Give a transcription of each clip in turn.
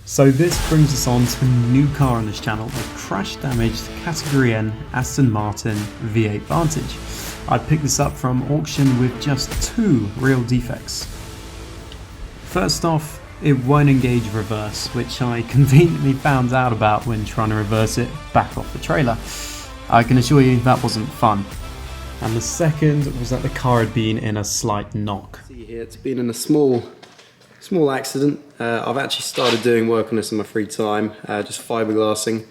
So this brings us on to a new car on this channel, a crash damaged Category N Aston Martin V8 Vantage. I picked this up from auction with just 2 real defects. First off, it won't engage reverse, which I conveniently found out about when trying to reverse it back off the trailer. I can assure you that wasn't fun. And the second was that the car had been in a slight knock. See here, it's been in a small accident. I've actually started doing work on this in my free time, just fiberglassing.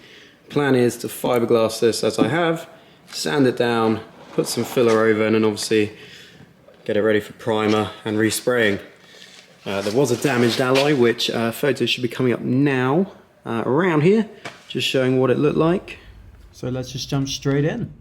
Plan is to fiberglass this as I have, sand it down, put some filler over, and then obviously get it ready for primer and respraying. There was a damaged alloy, which photos should be coming up now around here, just showing what it looked like. So let's just jump straight in.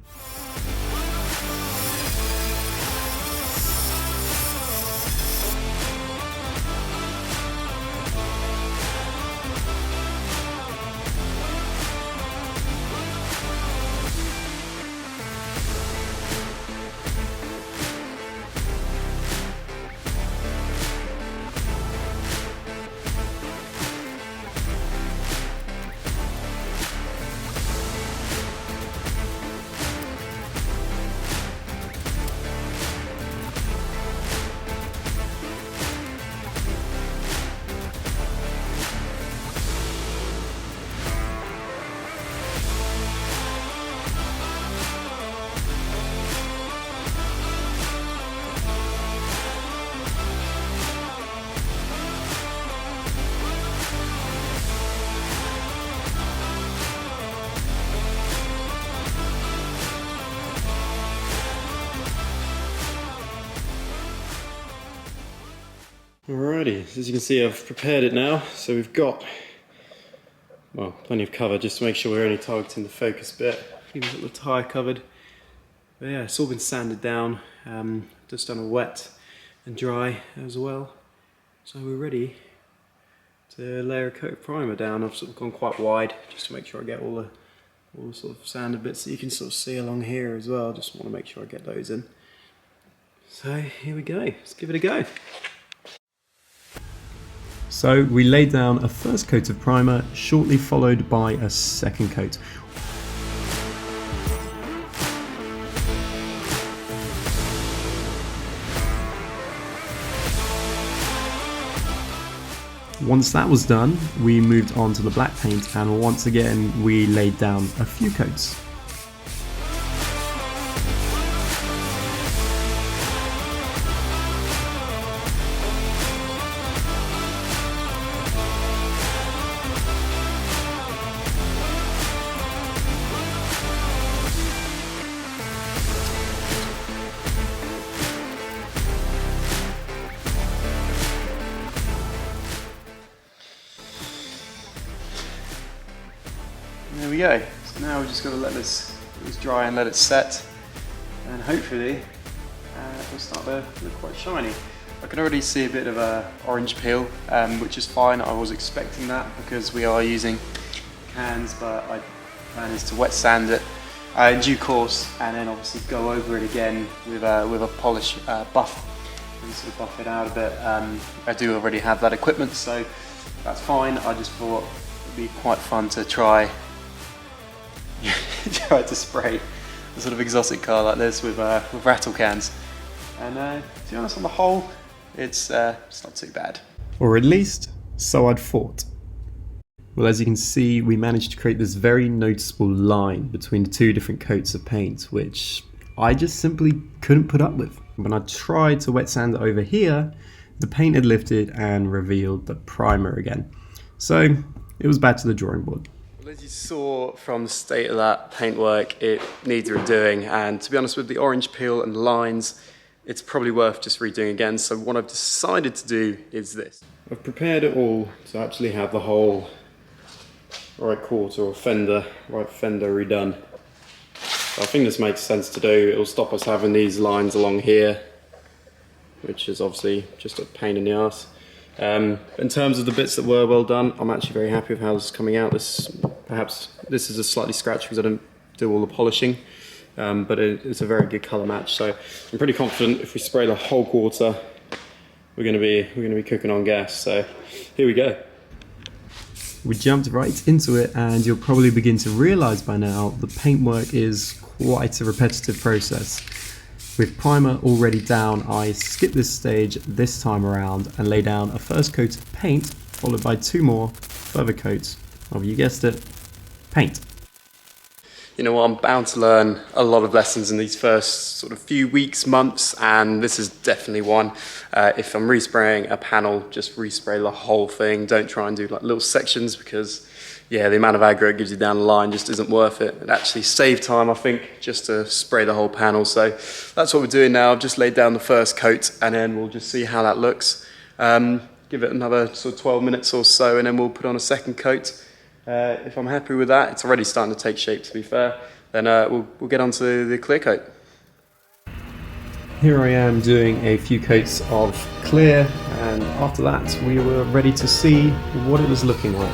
Alrighty, as you can see, I've prepared it now, so we've got, well, plenty of cover just to make sure we're only targeting the focus bit. We've got the tyre covered, but yeah, it's all been sanded down, just done a wet and dry as well, so we're ready to layer a coat of primer down. I've sort of gone quite wide just to make sure I get all the sort of sanded bits that you can sort of see along here as well. Just want to make sure I get those in. So here we go, let's give it a go. So we laid down a first coat of primer, shortly followed by a second coat. Once that was done, we moved on to the black paint, and once again we laid down a few coats. There we go. So now we've just got to let this dry and let it set, and hopefully it'll start to look quite shiny. I can already see a bit of a orange peel, which is fine. I was expecting that because we are using cans, but my plan is to wet sand it in due course, and then obviously go over it again with a polish buff and sort of buff it out a bit. I do already have that equipment, so that's fine. I just thought it'd be quite fun to try to spray a sort of exotic car like this with rattle cans, and to be honest, on the whole, it's not too bad. Or at least, so I'd thought. Well, as you can see, we managed to create this very noticeable line between the 2 different coats of paint, which I just simply couldn't put up with. When I tried to wet sand it over here, the paint had lifted and revealed the primer again. So it was back to the drawing board. As you saw from the state of that paintwork, it needs redoing, and to be honest, with the orange peel and lines, it's probably worth just redoing again. So what I've decided to do is this. I've prepared it all to actually have the whole right quarter or fender redone. So I think this makes sense to do. It'll stop us having these lines along here, which is obviously just a pain in the arse. In terms of the bits that were well done, I'm actually very happy with how this is coming out. Perhaps this is a slightly scratched because I didn't do all the polishing, but it's a very good colour match. So I'm pretty confident if we spray the whole quarter, we're going to be cooking on gas. So here we go. We jumped right into it, and you'll probably begin to realise by now the paintwork is quite a repetitive process. With primer already down, I skip this stage this time around and lay down a first coat of paint, followed by 2 more further coats of, you guessed it, paint. You know what, I'm bound to learn a lot of lessons in these first sort of few weeks, months, and this is definitely one. If I'm respraying a panel, just respray the whole thing. Don't try and do like little sections because, yeah, the amount of aggro it gives you down the line just isn't worth it. It actually saves time, I think, just to spray the whole panel. So that's what we're doing now. I've just laid down the first coat and then we'll just see how that looks. Give it another sort of 12 minutes or so and then we'll put on a second coat. If I'm happy with that, it's already starting to take shape to be fair, then we'll get on to the clear coat. Here I am doing a few coats of clear, and after that we were ready to see what it was looking like.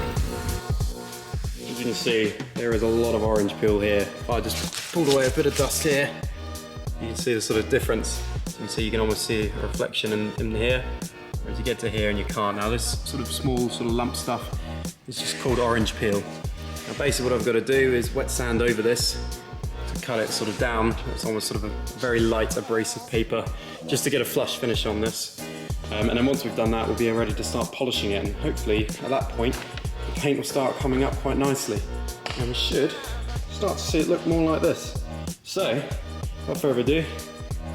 As you can see, there is a lot of orange peel here. If I just pulled away a bit of dust here, you can see the sort of difference. You can see, you can almost see a reflection in here, whereas you get to here and you can't. Now this sort of small sort of lump stuff, it's just called orange peel. Now basically what I've got to do is wet sand over this to cut it sort of down. It's almost sort of a very light abrasive paper just to get a flush finish on this. And then once we've done that, we'll be ready to start polishing it, and hopefully at that point the paint will start coming up quite nicely and we should start to see it look more like this. So without further ado,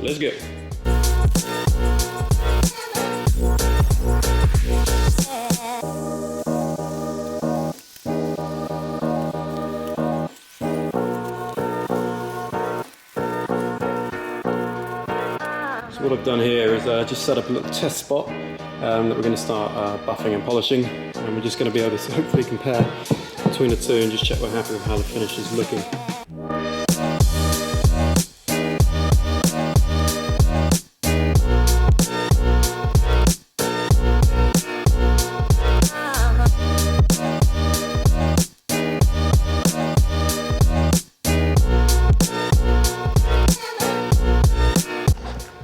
let's go. So what I've done here is just set up a little test spot that we're going to start buffing and polishing, and we're just going to be able to hopefully compare between the two and just check we're happy with how the finish is looking.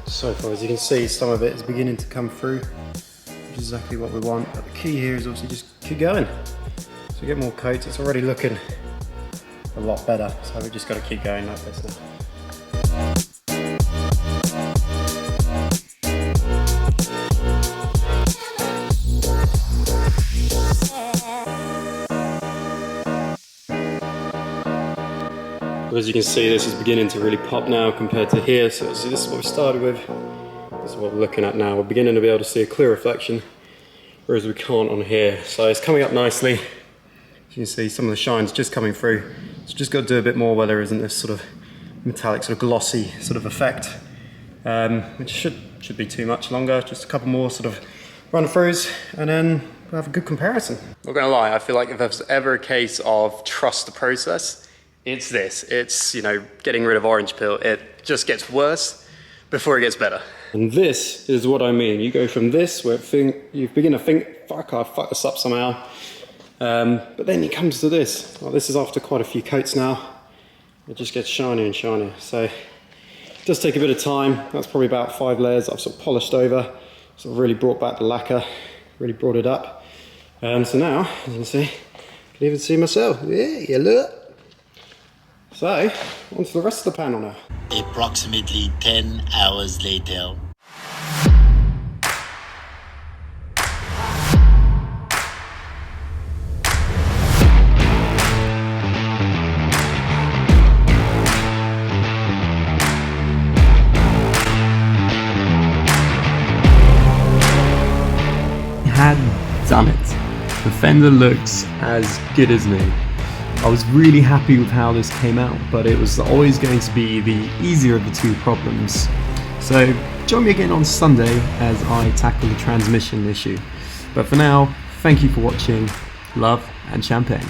So far, as you can see, some of it is beginning to come through, which is exactly what we want. But the key here is obviously just keep going. So we get more coats, it's already looking a lot better. So we've just got to keep going like this now. As you can see, this is beginning to really pop now compared to here. So this is what we started with. This is what we're looking at now. We're beginning to be able to see a clear reflection, whereas we can't on here. So it's coming up nicely. As you can see, some of the shine's just coming through. So just got to do a bit more where there isn't this sort of metallic, sort of glossy sort of effect, which should be too much longer. Just a couple more sort of run throughs, and then we'll have a good comparison. Not gonna lie, I feel like if there's ever a case of trust the process, it's this. It's, you know, getting rid of orange peel. It just gets worse before it gets better. And this is what I mean. You go from this, where you begin to think, fuck, I fucked this up somehow. But then it comes to this. Well, this is after quite a few coats now. It just gets shinier and shinier. So it does take a bit of time. That's probably about 5 layers I've sort of polished over. Sort of really brought back the lacquer, really brought it up. So now, as you can see, I can even see myself. Yeah, you look. So, on to the rest of the panel now. Approximately 10 hours later. Had done it. The fender looks as good as new. I was really happy with how this came out, but it was always going to be the easier of the two problems. So join me again on Sunday as I tackle the transmission issue. But for now, thank you for watching. Love and champagne.